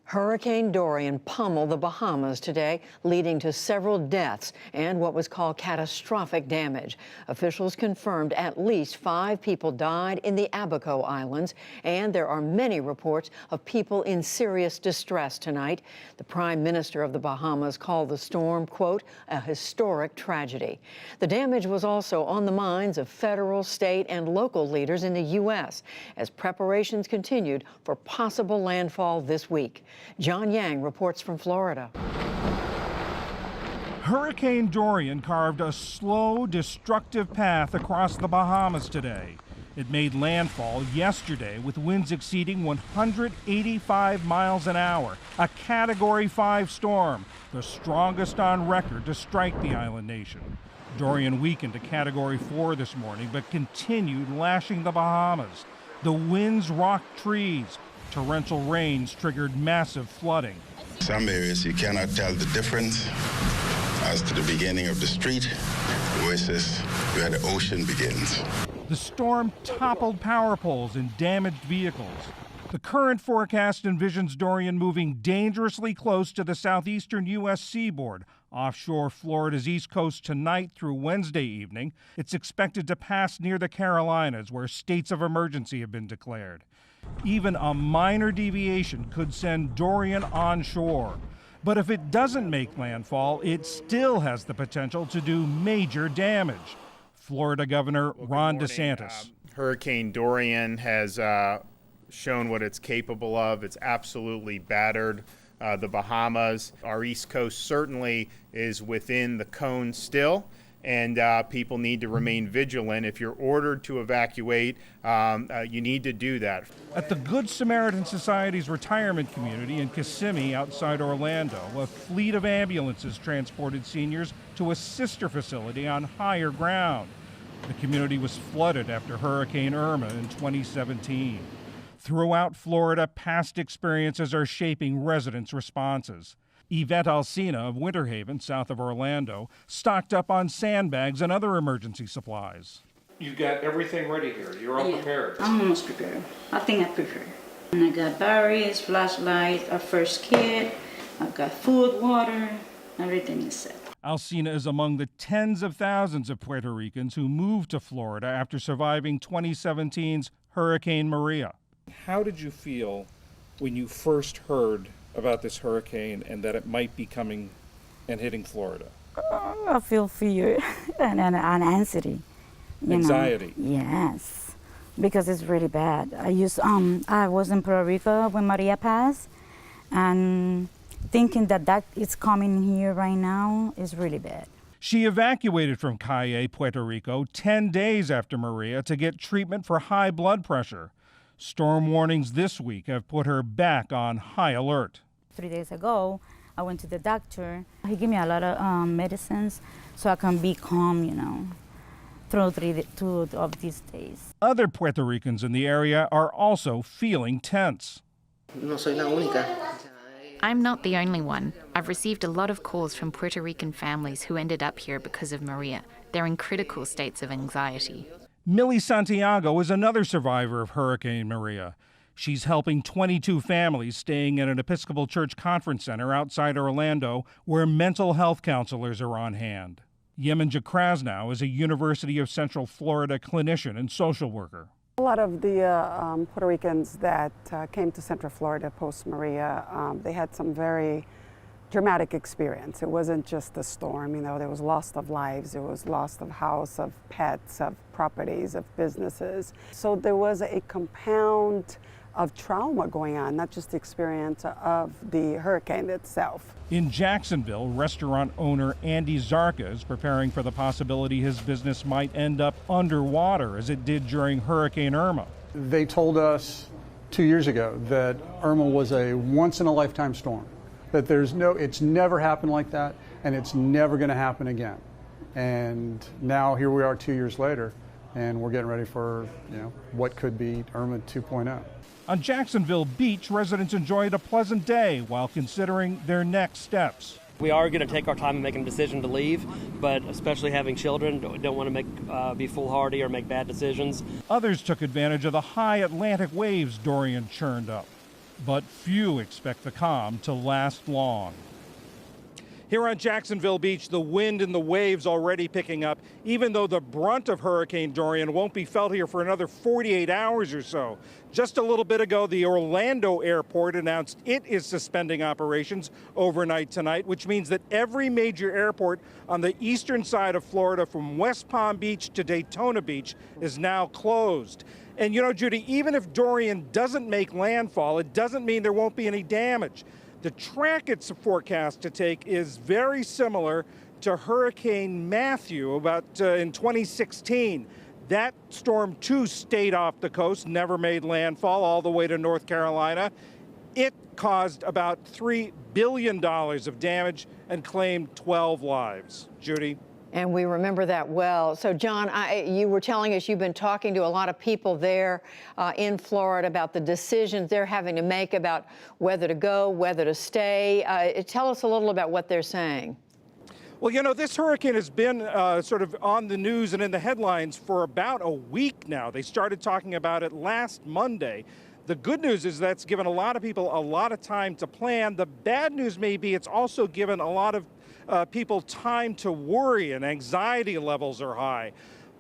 Hurricane Dorian pummeled the Bahamas today, leading to several deaths and what was called catastrophic damage. Officials confirmed at least 5 people died in the Abaco Islands, and there are many reports of people in serious distress tonight. The Prime Minister of the Bahamas called the storm, quote, a historic tragedy. The damage was also on the minds of federal, state, and local leaders in the U.S. as preparations continued for possible landfall this week. John Yang reports from Florida. Hurricane Dorian carved a slow, destructive path across the Bahamas today. It made landfall yesterday with winds exceeding 185 miles an hour, a Category 5 storm, the strongest on record to strike the island nation. Dorian weakened to Category 4 this morning, but continued lashing the Bahamas. The winds rocked trees. Torrential rains triggered massive flooding. Some areas you cannot tell the difference as to the beginning of the street versus where the ocean begins. The storm toppled power poles and damaged vehicles. The current forecast envisions Dorian moving dangerously close to the southeastern U.S. seaboard, offshore Florida's east coast tonight through Wednesday evening. It's expected to pass near the Carolinas, where states of emergency have been declared. Even a minor deviation could send Dorian onshore. But if it doesn't make landfall, it still has the potential to do major damage. Florida Governor Ron DeSantis. Hurricane Dorian has shown what it's capable of. It's absolutely battered the Bahamas. Our East Coast certainly is within the cone still, and people need to remain vigilant. If you're ordered to evacuate, you need to do that. At the Good Samaritan Society's retirement community in Kissimmee outside Orlando, a fleet of ambulances transported seniors to a sister facility on higher ground. The community was flooded after Hurricane Irma in 2017. Throughout Florida, past experiences are shaping residents' responses. Yvette Alsina of Winter Haven, south of Orlando, stocked up on sandbags and other emergency supplies. You got everything ready here. You're all prepared. I'm almost prepared. I think I'm prepared. And I got batteries, flashlight, a first kit. I've got food, water, everything is set. Alsina is among the tens of thousands of Puerto Ricans who moved to Florida after surviving 2017's Hurricane Maria. How did you feel when you first heard about this hurricane and that it might be coming and hitting Florida? I feel fear and anxiety. Anxiety? Yes, because it's really bad. I was in Puerto Rico when Maria passed, and thinking that is coming here right now is really bad. She evacuated from Cayey, Puerto Rico, 10 days after Maria to get treatment for high blood pressure. Storm warnings this week have put her back on high alert. 3 days ago, I went to the doctor. He gave me a lot of medicines so I can be calm, through 2 of these days. Other Puerto Ricans in the area are also feeling tense. No soy la única. I'm not the only one. I've received a lot of calls from Puerto Rican families who ended up here because of Maria. They're in critical states of anxiety. Millie Santiago is another survivor of Hurricane Maria. She's helping 22 families staying at an Episcopal Church conference center outside Orlando where mental health counselors are on hand. Yemenja Krasnow is a University of Central Florida clinician and social worker. A lot of the Puerto Ricans that came to Central Florida post-Maria, they had some very dramatic experience. It wasn't just the storm, there was loss of lives, there was loss of house, of pets, of properties, of businesses. So there was a compound of trauma going on, not just the experience of the hurricane itself. In Jacksonville, restaurant owner Andy Zarka is preparing for the possibility his business might end up underwater as it did during Hurricane Irma. They told us 2 years ago that Irma was a once-in-a-lifetime storm, that it's never happened like that, and it's never going to happen again. And now here we are 2 years later, and we're getting ready for what could be Irma 2.0. On Jacksonville Beach, residents enjoyed a pleasant day while considering their next steps. We are going to take our time in making a decision to leave, but especially having children, don't want to be foolhardy or make bad decisions. Others took advantage of the high Atlantic waves Dorian churned up. but few expect the calm to last long. Here on Jacksonville Beach, the wind and the waves already picking up, even though the brunt of Hurricane Dorian won't be felt here for another 48 hours or so. Just a little bit ago, the Orlando airport announced it is suspending operations overnight tonight, which means that every major airport on the eastern side of Florida, from West Palm Beach to Daytona Beach, is now closed. And you know, Judy, even if Dorian doesn't make landfall, it doesn't mean there won't be any damage. The track it's forecast to take is very similar to Hurricane Matthew about in 2016. That storm too stayed off the coast, never made landfall all the way to North Carolina. It caused about $3 billion of damage and claimed 12 lives. Judy? And we remember that well. So, John, you were telling us you've been talking to a lot of people there in Florida about the decisions they're having to make about whether to go, whether to stay. Tell us a little about what they're saying. Well, you know, this hurricane has been sort of on the news and in the headlines for about a week now. They started talking about it last Monday. The good news is that's given a lot of people a lot of time to plan. The bad news may be it's also given a lot of people time to worry, and anxiety levels are high.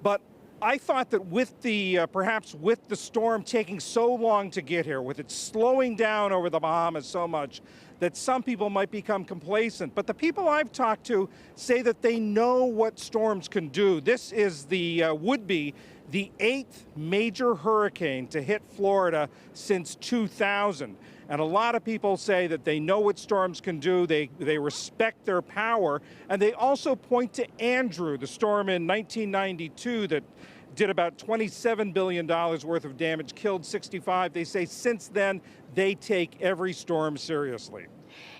But I thought that with the, perhaps with the storm taking so long to get here, with it slowing down over the Bahamas so much, that some people might become complacent. But the people I've talked to say that they know what storms can do. This is would be the 8th major hurricane to hit Florida since 2000. And a lot of people say that they know what storms can do, they respect their power, and they also point to Andrew, the storm in 1992 that did about $27 billion worth of damage, killed 65. They say since then, they take every storm seriously.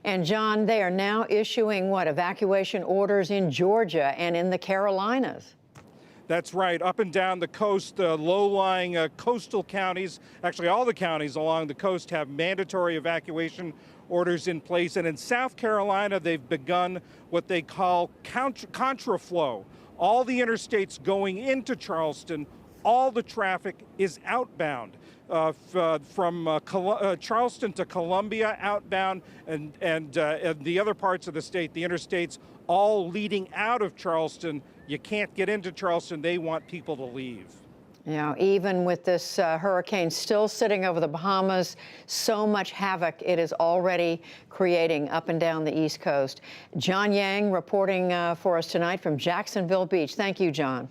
And John, they are now issuing evacuation orders in Georgia and in the Carolinas. That's right, up and down the coast, low-lying coastal counties, actually all the counties along the coast have mandatory evacuation orders in place. And in South Carolina, they've begun what they call contraflow. All the interstates going into Charleston, all the traffic is outbound. From Charleston to Columbia outbound, and the other parts of the state, the interstates, all leading out of Charleston. You can't get into Charleston. They want people to leave. You know, even with this hurricane still sitting over the Bahamas, so much havoc it is already creating up and down the East Coast. John Yang reporting for us tonight from Jacksonville Beach. Thank you, John.